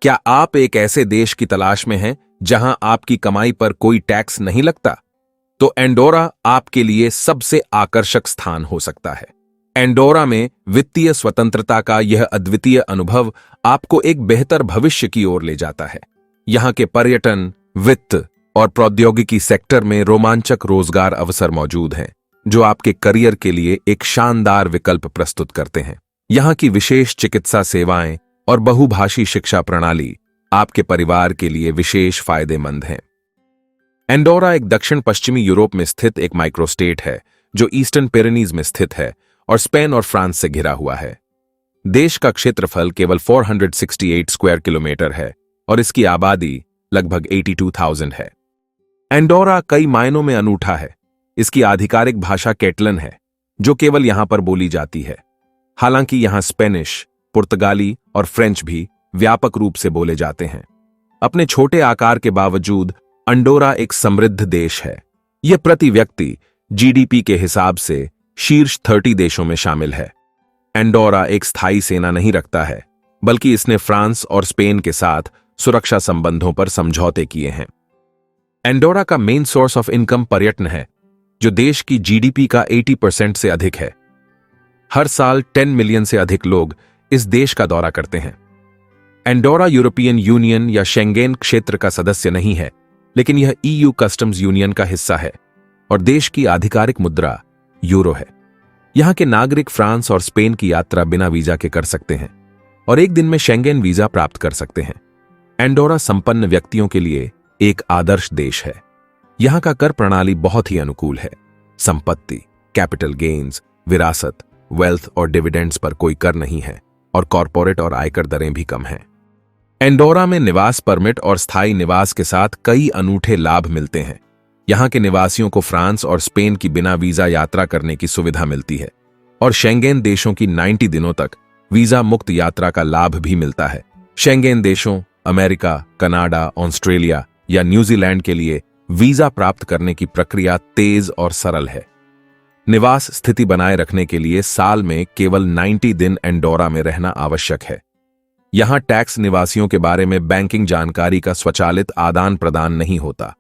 क्या आप एक ऐसे देश की तलाश में हैं जहां आपकी कमाई पर कोई टैक्स नहीं लगता? तो एंडोरा आपके लिए सबसे आकर्षक स्थान हो सकता है। एंडोरा में वित्तीय स्वतंत्रता का यह अद्वितीय अनुभव आपको एक बेहतर भविष्य की ओर ले जाता है। यहां के पर्यटन, वित्त और प्रौद्योगिकी सेक्टर में रोमांचक रोजगार अवसर मौजूद हैं, जो आपके करियर के लिए एक शानदार विकल्प प्रस्तुत करते हैं। यहां की विशेष चिकित्सा सेवाएं और बहुभाषी शिक्षा प्रणाली आपके परिवार के लिए विशेष फायदेमंद हैं। एंडोरा एक दक्षिण पश्चिमी यूरोप में स्थित एक माइक्रोस्टेट है, जो ईस्टर्न पिरेनीज में स्थित है और स्पेन और फ्रांस से घिरा हुआ है। देश का क्षेत्रफल केवल 468 स्क्वायर किलोमीटर है और इसकी आबादी लगभग 82,000 है। एंडोरा कई मायनों में अनूठा है। इसकी आधिकारिक भाषा कैटलन है, जो केवल यहां पर बोली जाती है। हालांकि यहां स्पेनिश, पुर्तगाली और फ्रेंच भी व्यापक रूप से बोले जाते हैं। अपने छोटे आकार के बावजूद एंडोरा एक समृद्ध देश है। यह प्रति व्यक्ति जीडीपी के हिसाब से शीर्ष 30 देशों में शामिल है। एंडोरा एक स्थायी सेना नहीं रखता है, बल्कि इसने फ्रांस और स्पेन के साथ सुरक्षा संबंधों पर समझौते किए हैं। एंडोरा का मेन सोर्स ऑफ इनकम पर्यटन है, जो देश की जीडीपी का 80% से अधिक है। हर साल 10 मिलियन से अधिक लोग इस देश का दौरा करते हैं। एंडोरा यूरोपियन यूनियन या शेंगेन क्षेत्र का सदस्य नहीं है, लेकिन यह ईयू कस्टम्स यूनियन का हिस्सा है और देश की आधिकारिक मुद्रा यूरो है। यहां के नागरिक फ्रांस और स्पेन की यात्रा बिना वीजा के कर सकते हैं और एक दिन में शेंगेन वीजा प्राप्त कर सकते हैं। एंडोरा संपन्न व्यक्तियों के लिए एक आदर्श देश है। यहां का कर प्रणाली बहुत ही अनुकूल है। संपत्ति, कैपिटल गेन्स, विरासत, वेल्थ और डिविडेंड्स पर कोई कर नहीं है और कॉरपोरेट और आयकर दरें भी कम हैं। एंडोरा में निवास परमिट और स्थायी निवास के साथ कई अनूठे लाभ मिलते हैं। यहां के निवासियों को फ्रांस और स्पेन की बिना वीजा यात्रा करने की सुविधा मिलती है और शेंगेन देशों की 90 दिनों तक वीजा मुक्त यात्रा का लाभ भी मिलता है। शेंगेन देशों अमेरिका, कनाडा, ऑस्ट्रेलिया या न्यूजीलैंड के लिए वीजा प्राप्त करने की प्रक्रिया तेज और सरल है। निवास स्थिति बनाए रखने के लिए साल में केवल 90 दिन एंडोरा में रहना आवश्यक है। यहां टैक्स निवासियों के बारे में बैंकिंग जानकारी का स्वचालित आदान प्रदान नहीं होता।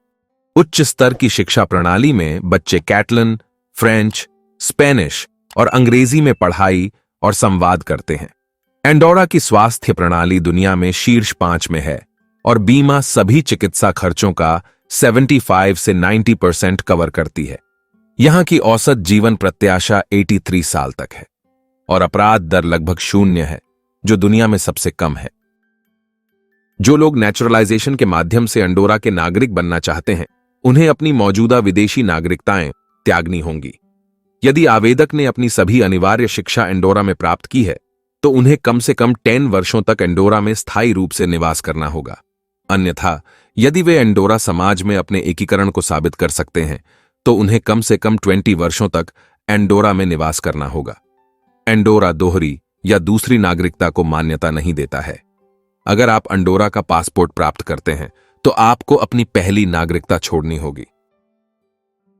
उच्च स्तर की शिक्षा प्रणाली में बच्चे कैटलन, फ्रेंच, स्पेनिश और अंग्रेजी में पढ़ाई और संवाद करते हैं। एंडोरा की स्वास्थ्य प्रणाली दुनिया में शीर्ष 5 में है और बीमा सभी चिकित्सा खर्चों का 75 से 90% कवर करती है। यहां की औसत जीवन प्रत्याशा 83 साल तक है और अपराध दर लगभग 0 है, जो दुनिया में सबसे कम है। जो लोग नेचुरलाइजेशन के माध्यम से एंडोरा के नागरिक बनना चाहते हैं, उन्हें अपनी मौजूदा विदेशी नागरिकताएं त्यागनी होंगी। यदि आवेदक ने अपनी सभी अनिवार्य शिक्षा एंडोरा में प्राप्त की है, तो उन्हें कम से कम 10 वर्षों तक एंडोरा में स्थायी रूप से निवास करना होगा। अन्यथा, यदि वे एंडोरा समाज में अपने एकीकरण को साबित कर सकते हैं, तो उन्हें कम से कम 20 वर्षों तक एंडोरा में निवास करना होगा। एंडोरा दोहरी या दूसरी नागरिकता को मान्यता नहीं देता है। अगर आप एंडोरा का पासपोर्ट प्राप्त करते हैं, तो आपको अपनी पहली नागरिकता छोड़नी होगी।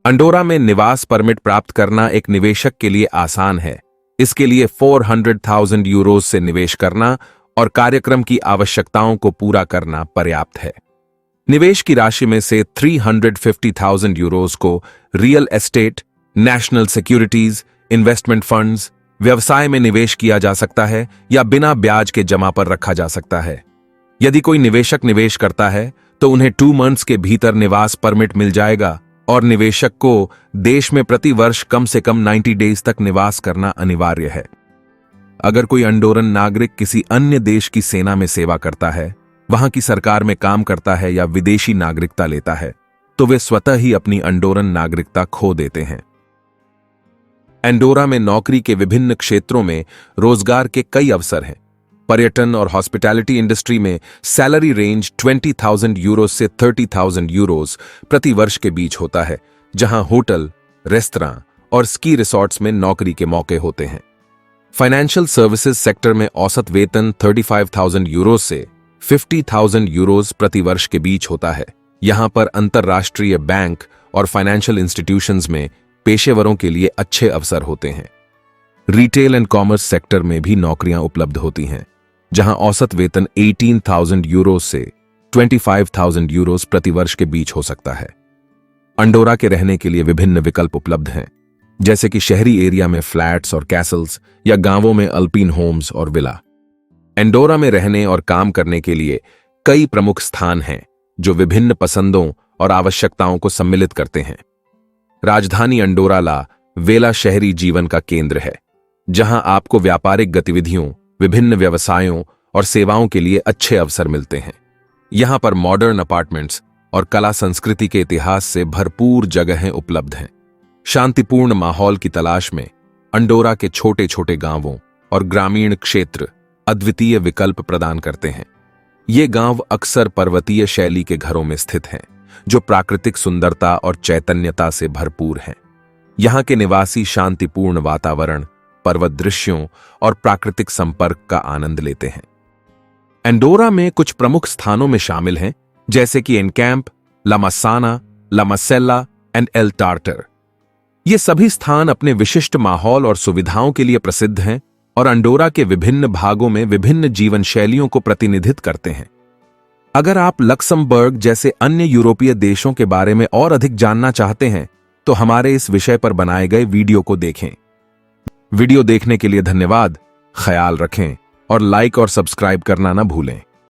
एंडोरा में निवास परमिट प्राप्त करना एक निवेशक के लिए आसान है। इसके लिए 400,000 यूरोज से निवेश करना और कार्यक्रम की आवश्यकताओं को पूरा करना पर्याप्त है। निवेश की राशि में से 350,000 यूरोज को real estate, national securities, investment funds, व्यवसाय में निवेश किया जा सकता है या बिना ब्याज के जमा पर रखा जा सकता है। यदि कोई निवेशक निवेश करता है, तो उन्हें 2 मंथ्स के भीतर निवास परमिट मिल जाएगा और निवेशक को देश में प्रति वर्ष कम से कम 90 डेज तक निवास करना अनिवार्य है। अगर कोई एंडोरन नागरिक किसी अन्य देश की सेना में सेवा करता है, वहां की सरकार में काम करता है या विदेशी नागरिकता लेता है, तो वे स्वतः ही अपनी एंडोरन नागरिकता खो देते हैं। एंडोरा में नौकरी के विभिन्न क्षेत्रों में रोजगार के कई अवसर हैं। पर्यटन और हॉस्पिटैलिटी इंडस्ट्री में सैलरी रेंज 20,000 यूरो से 30,000 यूरोज प्रति वर्ष के बीच होता है, जहां होटल, रेस्तरां और स्की रिसॉर्ट्स में नौकरी के मौके होते हैं। फाइनेंशियल सर्विसेज सेक्टर में औसत वेतन 35,000 यूरो से 50,000 यूरोज प्रति वर्ष के बीच होता है। यहां पर अंतर्राष्ट्रीय बैंक और फाइनेंशियल इंस्टीट्यूशंस में पेशेवरों के लिए अच्छे अवसर होते हैं। रिटेल एंड कॉमर्स सेक्टर में भी नौकरियां उपलब्ध होती हैं। जहां औसत वेतन 18,000 यूरो से 25,000 यूरोस प्रतिवर्ष के बीच हो सकता है। अंडोरा के रहने के लिए विभिन्न विकल्प उपलब्ध हैं, जैसे कि शहरी एरिया में फ्लैट्स और कैसल्स या गांवों में अल्पिन होम्स और विला। एंडोरा में रहने और काम करने के लिए कई प्रमुख स्थान हैं जो विभिन्न पसंदों और आवश्यकताओं को सम्मिलित करते हैं। राजधानी अंडोरा ला वेला शहरी जीवन का केंद्र है, जहां आपको व्यापारिक गतिविधियों, विभिन्न व्यवसायों और सेवाओं के लिए अच्छे अवसर मिलते हैं। यहां पर मॉडर्न अपार्टमेंट्स और कला संस्कृति के इतिहास से भरपूर जगहें उपलब्ध हैं। शांतिपूर्ण माहौल की तलाश में अंडोरा के छोटे छोटे गांवों और ग्रामीण क्षेत्र अद्वितीय विकल्प प्रदान करते हैं। ये गांव अक्सर पर्वतीय शैली के घरों में स्थित हैं, जो प्राकृतिक सुंदरता और चैतन्यता से भरपूर हैं। यहां के निवासी शांतिपूर्ण वातावरण, पर्वत दृश्यों और प्राकृतिक संपर्क का आनंद लेते हैं। एंडोरा में कुछ प्रमुख स्थानों में शामिल हैं, जैसे कि एनकैंप, ला मासाना, ला मासेला एंड एल टार्टर। ये सभी स्थान अपने विशिष्ट माहौल और सुविधाओं के लिए प्रसिद्ध हैं और अंडोरा के विभिन्न भागों में विभिन्न जीवन शैलियों को प्रतिनिधित करते हैं। अगर आप लक्समबर्ग जैसे अन्य यूरोपीय देशों के बारे में और अधिक जानना चाहते हैं, तो हमारे इस विषय पर बनाए गए वीडियो को देखें। वीडियो देखने के लिए धन्यवाद। ख्याल रखें और लाइक और सब्सक्राइब करना न भूलें।